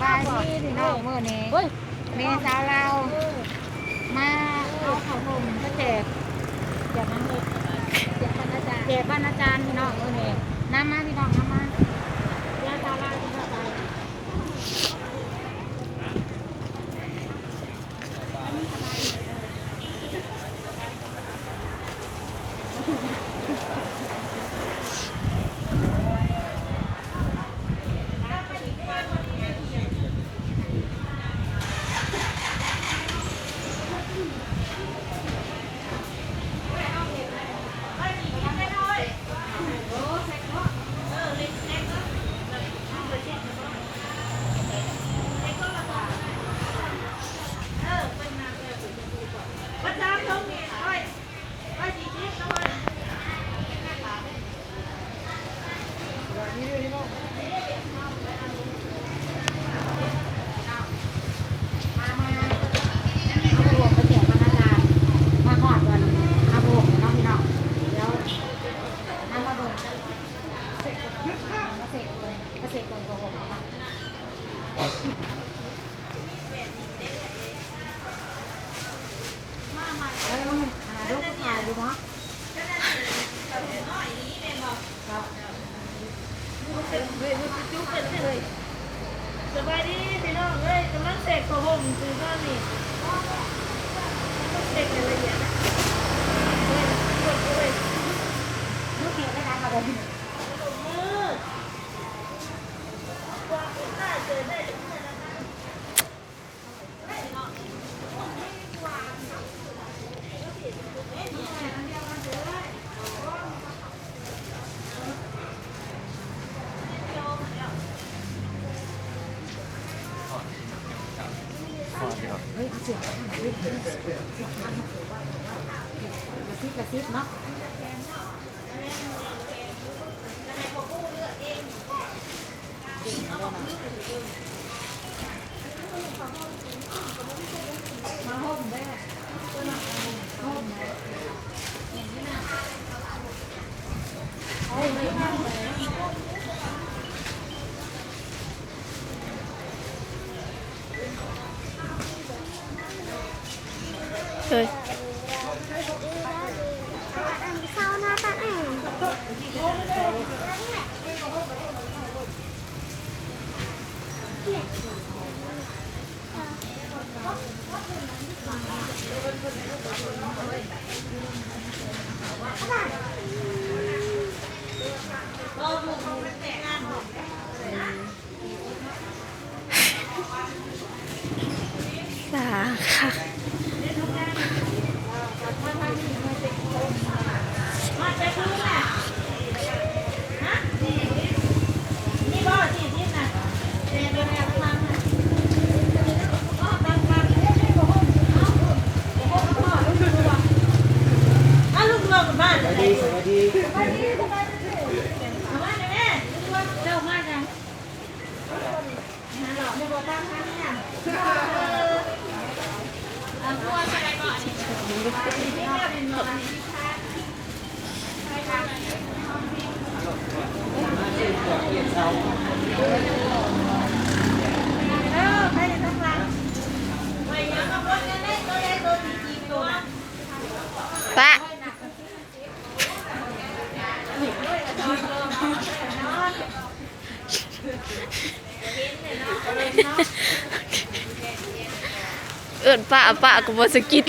บายดีพี่น้องมื้อนี้เมสาวเรามาเอาข้าวต้มก็แจกนั่งเลยแจกบ้านอาจารย์พี่น้องมื้อนี้น้ำมาพี่น้องน้ำมาเดี๋ยวสาวเราจะไปสบายดีพี่น้องเอ้ยกำลังเสกของผมซื้อก้อนนี่เสกอะไรอย่างเงี้ยลูกเขียวได้ดังมาเลยมือว่าน่าเจอได้ถึงเมื่อนั้นเฮ้ยเสียงกระซิบเนาะมาห้องได้ห้องไหนเอาเลยห้องไหนเฮ้ยสาค่ะมาไปพื้นน่ะฮะนี่บ่สี่ทิศน่ะเดินไปแนวข้างล่างน่ะอ๋อตั้งกลางเฮ้ยบ่ห้องเอาพ่อลูกดูว่ะอ้าวลูกดูกับบ้านเลยสวัสดีมาเลยแม่เจ้ามาจังหาหลอกไม่บ่ตั้งทันเนี่ยพวกอะไรก่อนปะเอิ้นป้าก็บ่สะกิด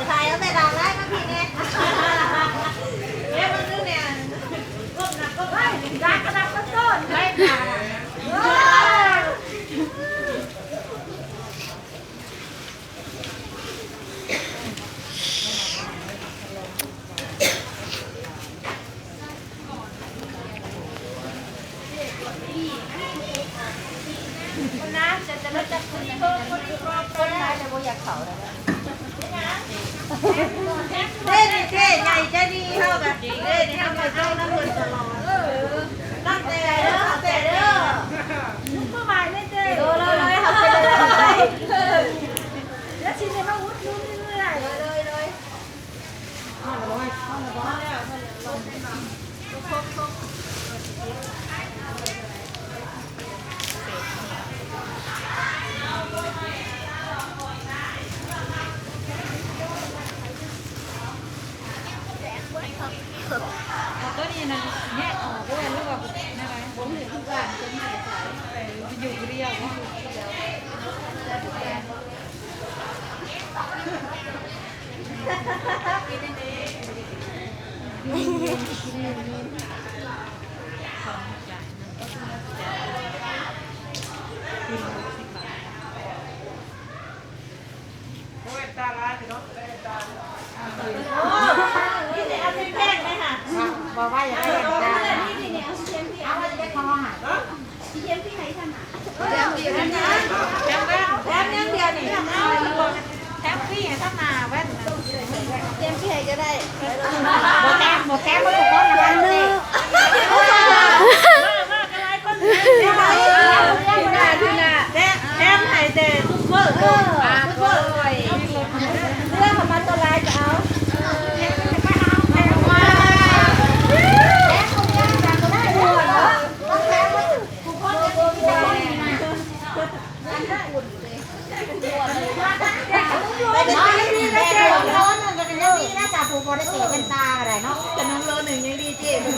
ถ่ายแล้วแต่ด่าได้มาพี่เนี่ยมันนึกเนี่ยก้มหนักก้มดักกระดักกระโจนไม่ด่าคนน้ำจะรู้จักคนคนไหนแต่ว่าอยากเขาเลยเล่นเท่ใหญ่จะดีเท่ากันเล่นเท่ากับเจ้าน้ำเงินตลอดตั้งแต่เด้อแต่เด้อเมื่อวานไม่เจอเลยทำไปเลยแล้วชิ้นนี้มาวุ้นดูเรื่อยเลยก็นี่นะเนี่ยออกด้วยแล้วแบบอะไรผมเห็นทุกอย่างจะไม่ได้ใส่อยู่เรียวว่านี่เนี่ยเอาแป้งไหมค่ะ บอกว่าอย่าให้ตาเอาไว้จะคอหัก แถมยังเดียวนี่ แท็บพี่ถ้ามาแว่น เตรียมพี่ให้ก็ได้ หมดแก้มหมดทุกคนนะเลย แถมให้เด็กทุกเบอร์ทุกเบอร์เรื่องของมันตัวลายจะเอาพอได้เสียเป็นตาอะไรเนาะแต่น้องโลหนึ่งยังดีเจ๊มั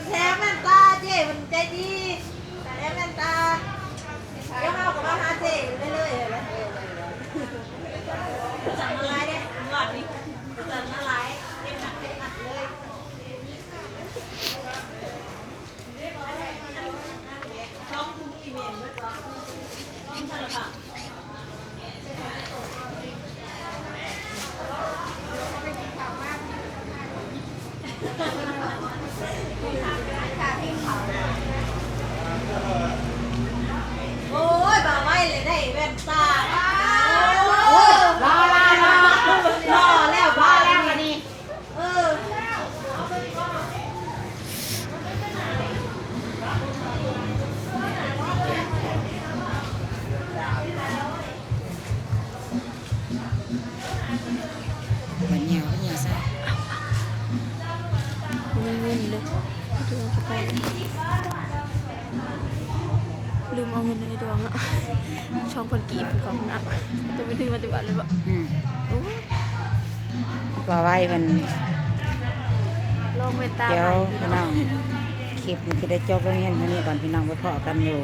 นแท้แม่นตาเจ๊มันใจดีแท้แม่นตาเดี๋ยวเอากับมาหาเจ๊เรื่อยๆเลยสั่งอะไรเนี่ยหลอดนี่สั่งอะไรเต็มหนักเต็มอัดเลยช่องคุณอีเมลด้วยก่อนช่องอะไรบ้างโอ้ยบ่าวไว้เลยได้แว่นตารอแล้ววันนี้มันเหนียวซะ ลืมเอาเงินในดวงอะช่องคนกีบของนักตัวไม่ถึงปฏิบัติเลยบอก ว่าไว้มัน ลองเมตตา เดี๋ยว ไป พี่น้องคลิปมันจะได้จบแล้วเนี่ยวันนี้ก่อนพี่น้องไปพอกันอยู่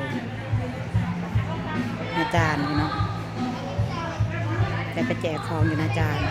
อาจารย์พี่น้องแต่ไปแจกของอยู่อาจารย์